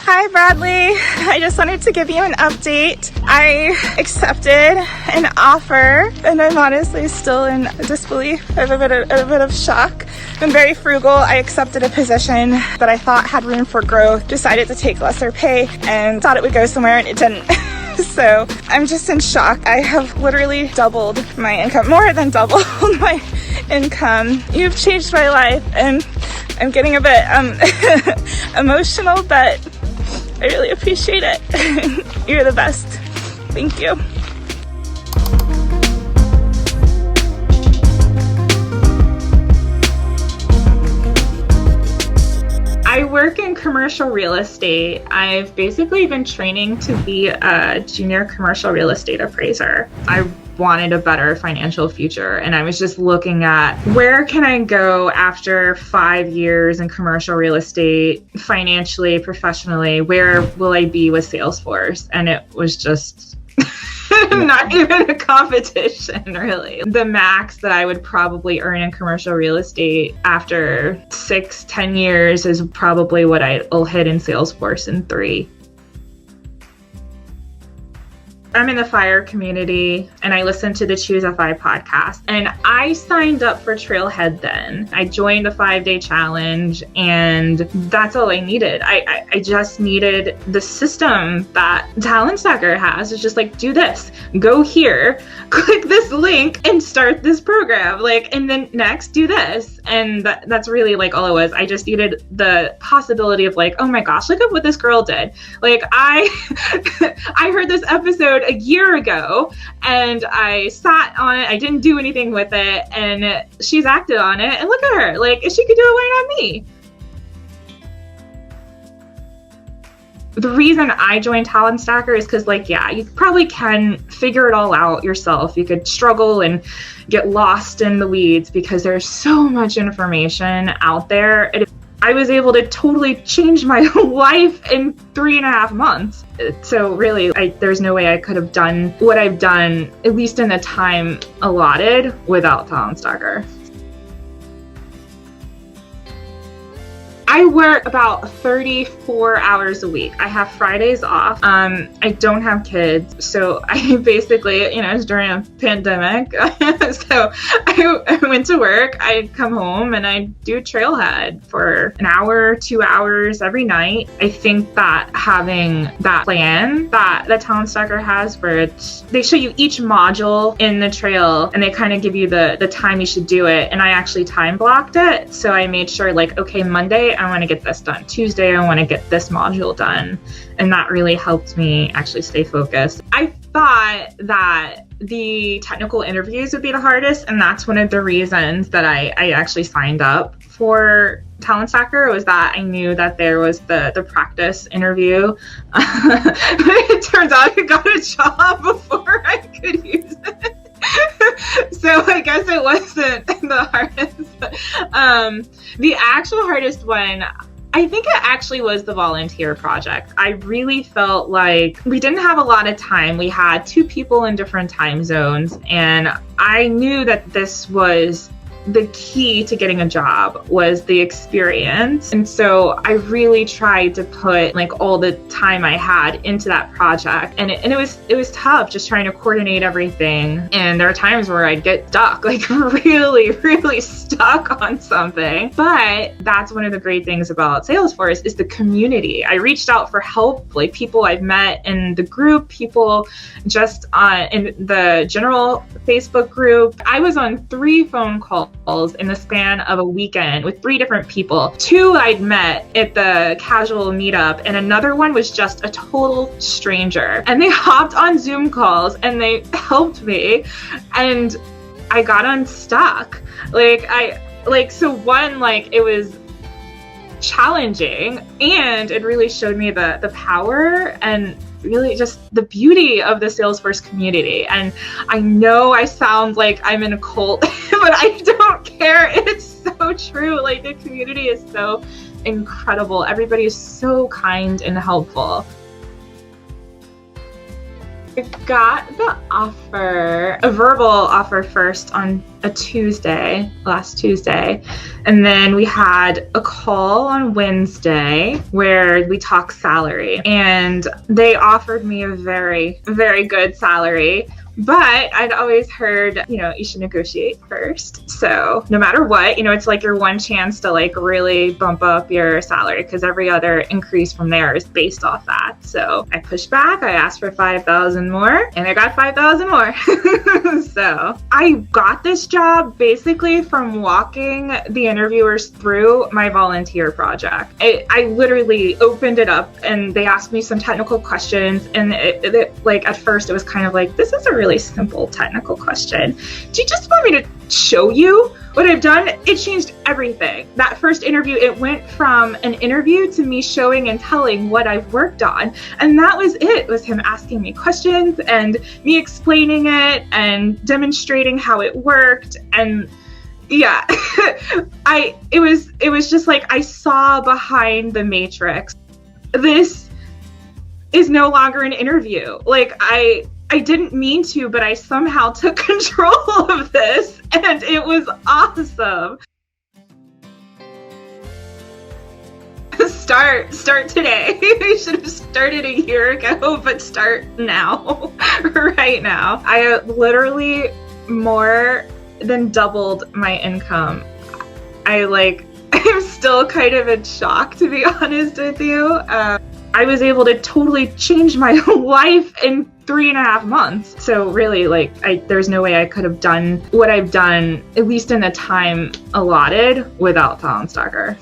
Hi, Bradley. I just wanted to give you an update. I accepted an offer, and I'm honestly still in disbelief. I have a bit of shock. I'm very frugal. I accepted a position that I thought had room for growth, decided to take lesser pay, and thought it would go somewhere, and it didn't. So I'm just in shock. I have literally doubled my income, more than doubled my income. You've changed my life, and I'm getting a bit emotional, but I really appreciate it. You're the best. Thank you. I work in commercial real estate. I've basically been training to be a junior commercial real estate appraiser. I wanted a better financial future, and I was just looking at where can I go after 5 years in commercial real estate, financially, professionally, where will I be with Salesforce? And it was just not even a competition, really. The max that I would probably earn in commercial real estate after 6-10 years is probably what I'll hit in Salesforce in 3. I'm in the FIRE community, and I listen to the Choose FI podcast, and I signed up for Trailhead then. I joined the 5-day challenge, and that's all I needed. I just needed the system that Talent Stacker has. It's just like, do this, go here, click this link, and start this program. And then next, do this. And that's really all it was. I just needed the possibility of oh my gosh, look at what this girl did. I heard this episode a year ago, and I sat on it. I didn't do anything with it, and she's acted on it, and look at her. If she could do it, why not me? The reason I joined Talent Stacker is because, you probably can figure it all out yourself. You could struggle and get lost in the weeds because there's so much information out there. I was able to totally change my life in 3.5 months. So really, there's no way I could have done what I've done, at least in the time allotted, without Talent Stacker. I work about 34 hours a week. I have Fridays off. I don't have kids, so I basically, it's during a pandemic. So I went to work, I'd come home, and I'd do Trailhead for an hour, 2 hours every night. I think that having that plan that Talent Stacker has, where they show you each module in the trail, and they kind of give you the time you should do it. And I actually time blocked it. So I made sure okay, Monday, I want to get this done. Tuesday, I want to get this module done. And that really helped me actually stay focused. I thought that the technical interviews would be the hardest, and that's one of the reasons that I actually signed up for Talent Stacker, was that I knew that there was the practice interview. But it turns out I got a job before I could use it. So I guess it wasn't the hardest. The actual hardest one, I think it actually was the volunteer project. I really felt like we didn't have a lot of time. We had 2 people in different time zones, and I knew that this was the key to getting a job, was the experience. And so I really tried to put all the time I had into that project. And it was tough just trying to coordinate everything. And there are times where I'd get stuck, really, really stuck on something. But that's one of the great things about Salesforce is the community. I reached out for help, people I've met in the group, people just in the general Facebook group. I was on 3 phone calls in the span of a weekend with 3 different people. 2 I'd met at the casual meetup, and another one was just a total stranger. And they hopped on Zoom calls and they helped me, and I got unstuck. So one, it was challenging, and it really showed me the power and really just the beauty of the Salesforce community. And I know I sound like I'm in a cult, but I don't care. It's so true. The community is so incredible. Everybody is so kind and helpful. Got the offer, a verbal offer first on a Tuesday, last Tuesday. And then we had a call on Wednesday where we talked salary. And they offered me a very, very good salary. But I'd always heard, you should negotiate first. So no matter what, it's like your one chance to like really bump up your salary, because every other increase from there is based off that. So I pushed back. I asked for 5,000 more and I got 5,000 more. So I got this job basically from walking the interviewers through my volunteer project. I literally opened it up and they asked me some technical questions. And like at first it was kind of like, this is a really simple technical question. Do you just want me to show you what I've done? It changed everything. That first interview, it went from an interview to me showing and telling what I've worked on. And that was it was him asking me questions and me explaining it and demonstrating how it worked. And yeah, it was just like I saw behind the matrix. This is no longer an interview. Like I didn't mean to, but I somehow took control of this and it was awesome. Start today. I should have started a year ago, but start now, right now. I literally more than doubled my income. I'm still kind of in shock, to be honest with you. I was able to totally change my life in 3.5 months. So really, there's no way I could have done what I've done, at least in the time allotted, without Talent Stalker.